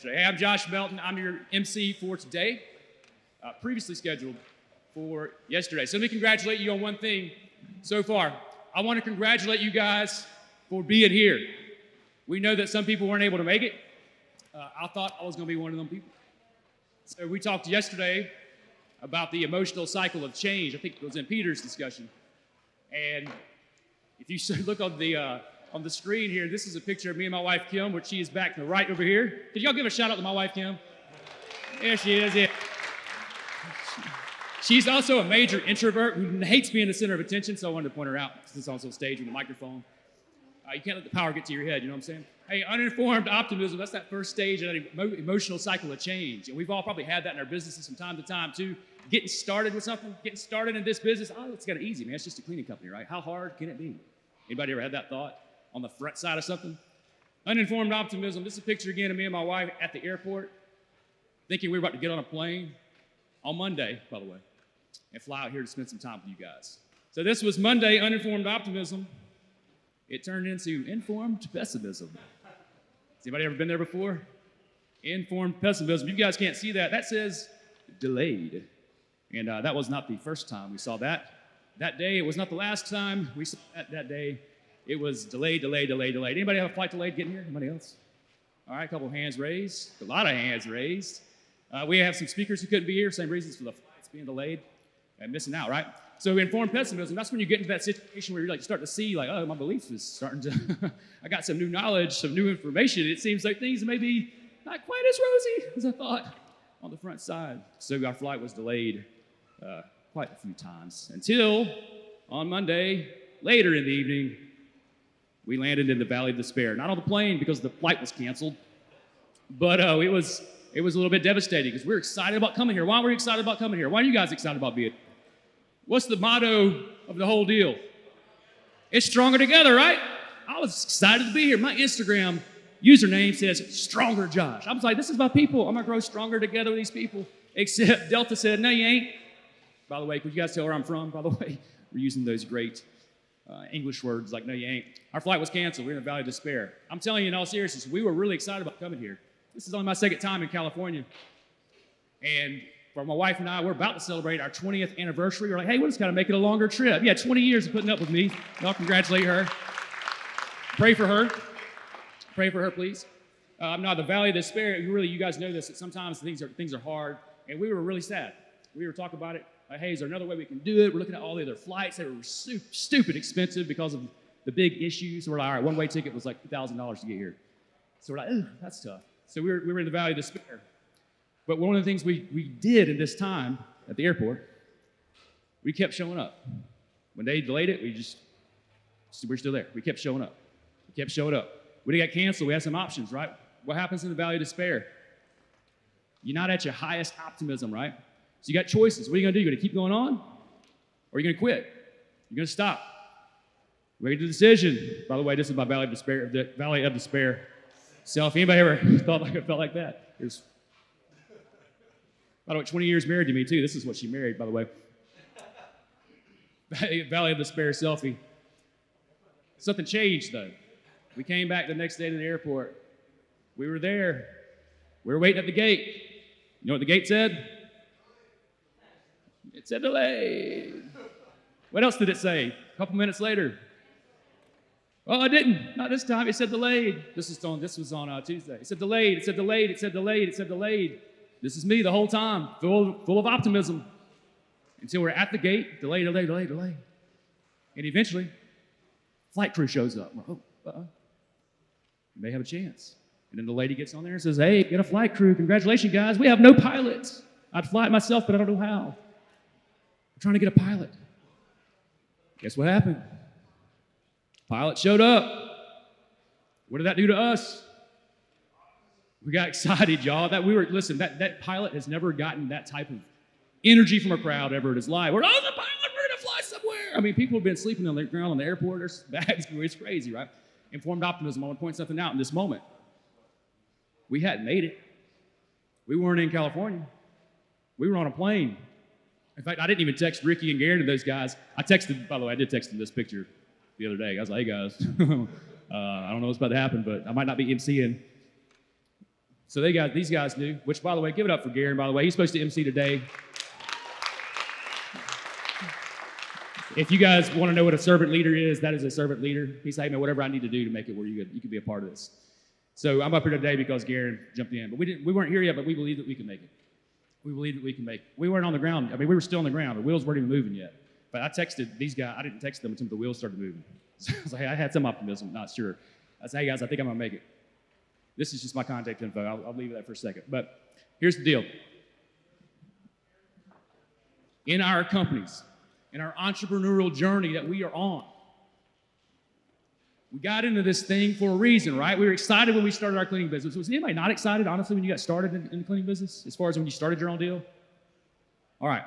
Hey, I'm Josh Melton. I'm your MC for today, previously scheduled for yesterday. So let me congratulate you on one thing so far. I want to congratulate you guys for being here. We know that some people weren't able to make it. I thought I was going to be one of them people. So we talked yesterday about the emotional cycle of change. I think it was in Peter's discussion. And if you look on the screen here, this is a picture of me and my wife, Kim, which she is back to the right over here. Could y'all give a shout out to my wife, Kim? There she is. Yeah. She's also a major introvert who hates being the center of attention, so I wanted to point her out because it's also a stage with a microphone. You can't let the power get to your head, you know what I'm saying? Hey, uninformed optimism, that's that first stage of that emotional cycle of change. And we've all probably had that in our businesses from time to time, too. Getting started with something, getting started in this business, it's kind of easy, man. It's just a cleaning company, right? How hard can it be? Anybody ever had that thought on the front side of something? Uninformed optimism. This is a picture again of me and my wife at the airport, thinking we were about to get on a plane on Monday, by the way, and fly out here to spend some time with you guys. So this was Monday, uninformed optimism. It turned into informed pessimism. Has anybody ever been there before? Informed pessimism. You guys can't see that. That says delayed. And that was not the first time we saw that. That day, it was not the last time we saw that day. It was delayed. Anybody have a flight delayed getting here? Anybody else? All right, a couple hands raised. A lot of hands raised. We have some speakers who couldn't be here. Same reasons for the flights being delayed and missing out, right? So informed pessimism, that's when you get into that situation where you start to see oh, my beliefs is starting to, I got some new knowledge, some new information. It seems like things may be not quite as rosy as I thought on the front side. So our flight was delayed quite a few times until on Monday, later in the evening, we landed in the Valley of Despair. Not on the plane because the flight was canceled, but it was a little bit devastating because we're excited about coming here. Why were we excited about coming here? Why are you guys excited about being here? What's the motto of the whole deal? It's stronger together, right? I was excited to be here. My Instagram username says Stronger Josh. I was like, this is my people. I'm going to grow stronger together with these people. Except Delta said, no, you ain't. By the way, could you guys tell where I'm from, by the way? We're using those great English words like no, you ain't. Our flight was canceled. We're in the Valley of Despair. I'm telling you in all seriousness, we were really excited about coming here. This is only my second time in California. And for my wife and I, we're about to celebrate our 20th anniversary. We're like, hey, we're just got to make it a longer trip. Yeah, 20 years of putting up with me. Y'all congratulate her. Pray for her. Pray for her, please. I'm not the Valley of Despair. Really, you guys know this, that sometimes things are hard. And we were really sad. We were talking about it. Hey, is there another way we can do it? We're looking at all the other flights. They were stupid expensive because of the big issues. So we're like, all right, one-way ticket was like $2,000 to get here. So we're like, oh, that's tough. So we were in the Valley of Despair. But one of the things we did in this time at the airport, we kept showing up. When they delayed it, we're still there. We kept showing up. When it got canceled, we had some options, right? What happens in the Valley of Despair? You're not at your highest optimism, right? So you got choices. What are you going to do? You're going to keep going on? Or are you going to quit? You're going to stop. Make the decision. By the way, this is my Valley of Despair self. Anybody ever felt like that? By the way, 20 years married to me, too. This is what she married, by the way. Valley of Despair selfie. Something changed, though. We came back the next day to the airport. We were there. We were waiting at the gate. You know what the gate said? It said delayed. What else did it say? A couple minutes later. Oh, it didn't. Not this time. It said delayed. This was on Tuesday. It said delayed. This is me the whole time, full of optimism, until we're at the gate, delay. And eventually, flight crew shows up. Oh, you may have a chance. And then the lady gets on there and says, hey, get a flight crew. Congratulations, guys. We have no pilots. I'd fly it myself, but I don't know how. We're trying to get a pilot. Guess what happened? Pilot showed up. What did that do to us? We got excited, y'all. That pilot has never gotten that type of energy from a crowd ever in his life. The pilot, we're gonna fly somewhere. I mean, people have been sleeping on the ground on the airport. There's bags. It's crazy, right? Informed optimism. I want to point something out in this moment. We hadn't made it. We weren't in California. We were on a plane. In fact, I didn't even text Ricky and Garen and those guys. I did text them this picture the other day. I was like, hey, guys, I don't know what's about to happen, but I might not be emceeing. So these guys knew, which, by the way, give it up for Garen, by the way. He's supposed to MC today. If you guys want to know what a servant leader is, that is a servant leader. He's saying, whatever I need to do to make it where you could be a part of this. So I'm up here today because Garen jumped in. But we weren't here yet, but we believe that we can make it. We believe that we can make it. We weren't on the ground. I mean, we were still on the ground. The wheels weren't even moving yet. But I texted these guys. I didn't text them until the wheels started moving. So I was like, hey, I had some optimism, not sure. I said, hey, guys, I think I'm going to make it. This is just my contact info. I'll leave that for a second. But here's the deal. In our companies, in our entrepreneurial journey that we are on, we got into this thing for a reason, right? We were excited when we started our cleaning business. Was anybody not excited, honestly, when you got started in the cleaning business, as far as when you started your own deal? All right.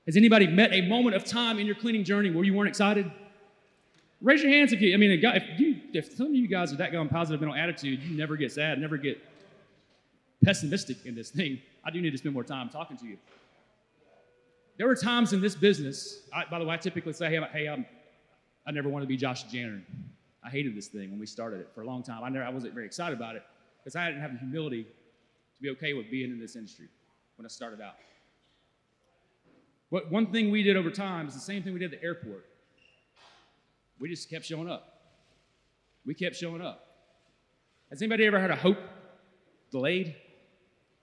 Has anybody met a moment of time in your cleaning journey where you weren't excited? Raise your hands if some of you guys are that going positive mental attitude, you never get sad, never get pessimistic in this thing. I do need to spend more time talking to you. There were times in this business, by the way, I typically say, I never wanted to be Josh's janitor. I hated this thing when we started it for a long time. I wasn't very excited about it because I didn't have the humility to be okay with being in this industry when I started out. But one thing we did over time is the same thing we did at the airport. We just kept showing up. We kept showing up. Has anybody ever had a hope delayed?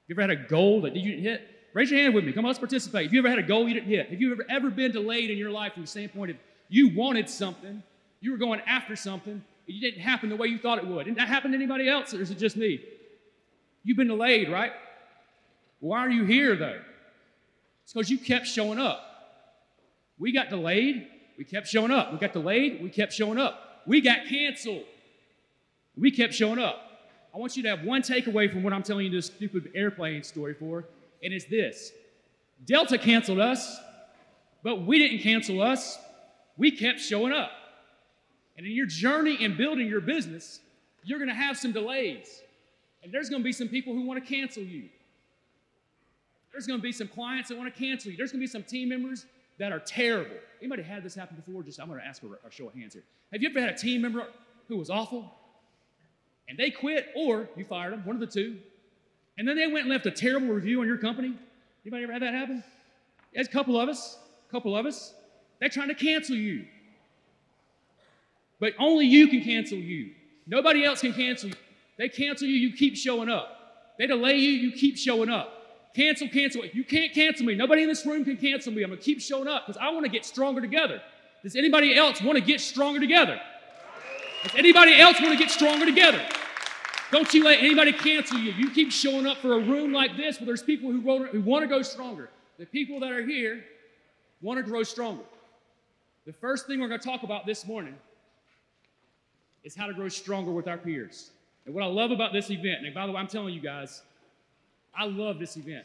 You ever had a goal that you didn't hit? Raise your hand with me. Come on, let's participate. If you ever had a goal you didn't hit, have you ever been delayed in your life from the standpoint of you wanted something, you were going after something, it didn't happen the way you thought it would? Didn't that happen to anybody else, or is it just me? You've been delayed, right? Why are you here, though? It's because you kept showing up. We got delayed. We kept showing up. We got delayed. We kept showing up. We got canceled. We kept showing up. I want you to have one takeaway from what I'm telling you this stupid airplane story for, and it's this. Delta canceled us, but we didn't cancel us. We kept showing up. And in your journey in building your business, you're going to have some delays. And there's going to be some people who want to cancel you. There's going to be some clients that want to cancel you. There's going to be some team members that are terrible. Anybody had this happen before? I'm going to ask for a show of hands here. Have you ever had a team member who was awful? And they quit, or you fired them, one of the two. And then they went and left a terrible review on your company? Anybody ever had that happen? There's a couple of us. They're trying to cancel you. But only you can cancel you. Nobody else can cancel you. They cancel you, you keep showing up. They delay you, you keep showing up. Cancel. You can't cancel me. Nobody in this room can cancel me. I'm going to keep showing up because I want to get stronger together. Does anybody else want to get stronger together? Does anybody else want to get stronger together? Don't you let anybody cancel you. You keep showing up for a room like this where there's people who want to go stronger. The people that are here want to grow stronger. The first thing we're going to talk about this morning is how to grow stronger with our peers. And what I love about this event, and by the way, I'm telling you guys, I love this event.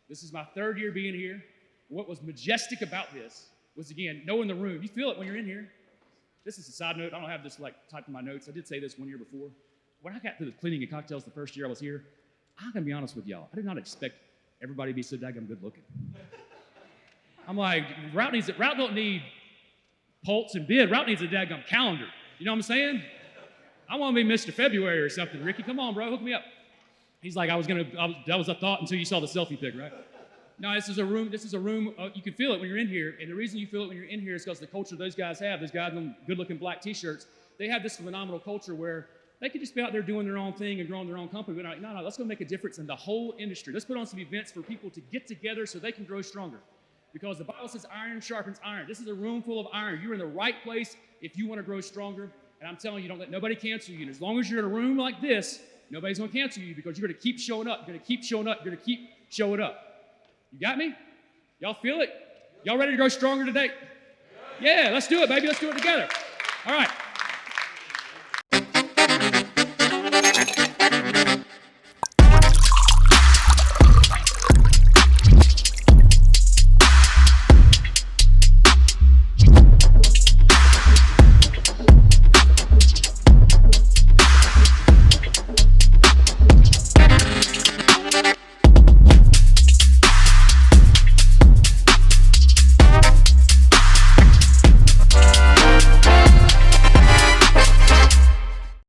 This is my third year being here. What was majestic about this was, again, knowing the room. You feel it when you're in here. This is a side note. I don't have this typed in my notes. I did say this one year before. When I got to the cleaning and cocktails the first year I was here, I'm going to be honest with y'all. I did not expect everybody to be so daggone good looking. I'm like, Route don't need pulse and bid. Route needs a daggone calendar. You know what I'm saying? I want to be Mr. February or something. Ricky, come on, bro. Hook me up. He's like, that was a thought until you saw the selfie pic, right? No, this is a room, you can feel it when you're in here, and the reason you feel it when you're in here is because the culture those guys in them good-looking black t-shirts, they have this phenomenal culture where they could just be out there doing their own thing and growing their own company. But like, no, let's go make a difference in the whole industry. Let's put on some events for people to get together so they can grow stronger. Because the Bible says iron sharpens iron. This is a room full of iron. You're in the right place if you want to grow stronger. And I'm telling you, don't let nobody cancel you. And as long as you're in a room like this, nobody's going to cancel you because you're going to keep showing up. You're going to keep showing up. You're going to keep showing up. You got me? Y'all feel it? Y'all ready to grow stronger today? Yeah, let's do it, baby. Let's do it together. All right.